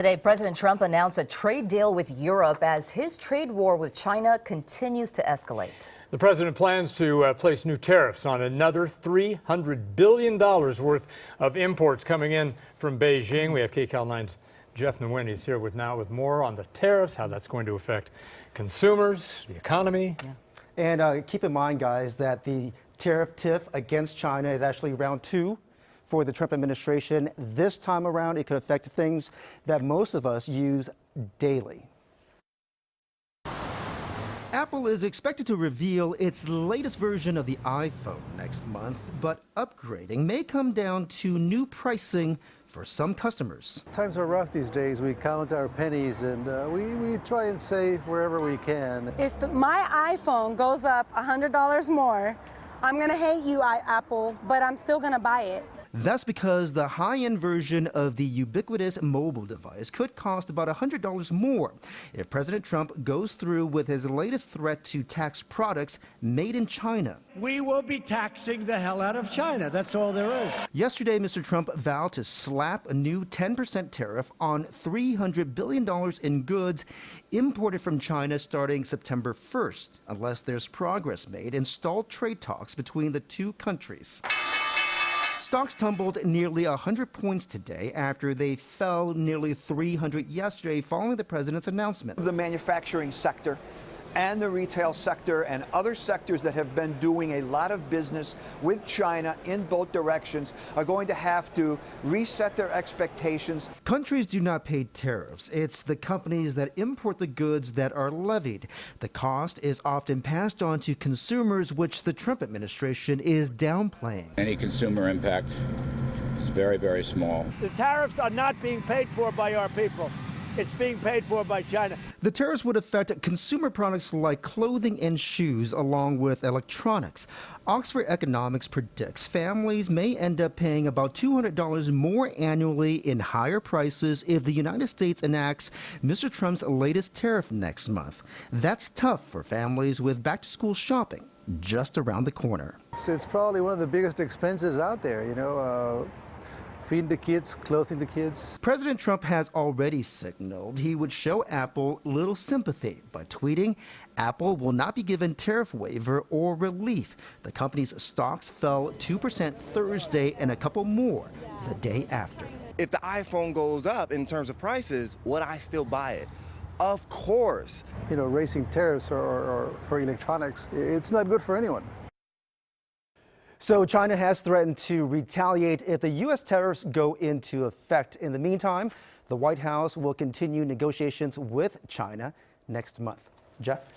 Today, President Trump announced a trade deal with Europe as his trade war with China continues to escalate. The president plans to place new tariffs on another $300 billion worth of imports coming in from Beijing. We have KCAL 9's Jeff Nwini here with more on the tariffs, how that's going to affect consumers, the economy. And keep in mind, guys, that the tariff tiff against China is actually round two for the Trump administration. This time around, it could affect things that most of us use daily. Apple is expected to reveal its latest version of the iPhone next month, but upgrading may come down to new pricing for some customers. Times are rough these days. We count our pennies and we try and save wherever we can. If my iPhone goes up $100 more, I'm going to hate you, Apple, but I'm still going to buy it. That's because the high-end version of the ubiquitous mobile device could cost about $100 more if President Trump goes through with his latest threat to tax products made in China. We will be taxing the hell out of China. That's all there is. Yesterday, Mr. Trump vowed to slap a new 10% tariff on $300 billion in goods imported from China starting September 1st, unless there's progress made in stalled trade talks between the two countries. Stocks tumbled nearly 100 points today after they fell nearly 300 yesterday following the president's announcement. The manufacturing sector and the retail sector and other sectors that have been doing a lot of business with China in both directions are going to have to reset their expectations. Countries do not pay tariffs. It's the companies that import the goods that are levied. The cost is often passed on to consumers, which the Trump administration is downplaying. Any consumer impact is very, very small. The tariffs are not being paid for by our people. It's being paid for by China. The tariffs would affect consumer products like clothing and shoes, along with electronics. Oxford Economics predicts families may end up paying about $200 more annually in higher prices if the United States enacts Mr. Trump's latest tariff next month. That's tough for families with back-to-school shopping just around the corner. It's probably one of the biggest expenses out there, feeding the kids, clothing the kids. President Trump has already signaled he would show Apple little sympathy by tweeting, Apple will not be given tariff waiver or relief. The company's stocks fell 2% Thursday and a couple more the day after. If the iPhone goes up in terms of prices, would I still buy it? Of course. Raising tariffs or for electronics, it's not good for anyone. So China has threatened to retaliate if the U.S. tariffs go into effect. In the meantime, the White House will continue negotiations with China next month. Jeff?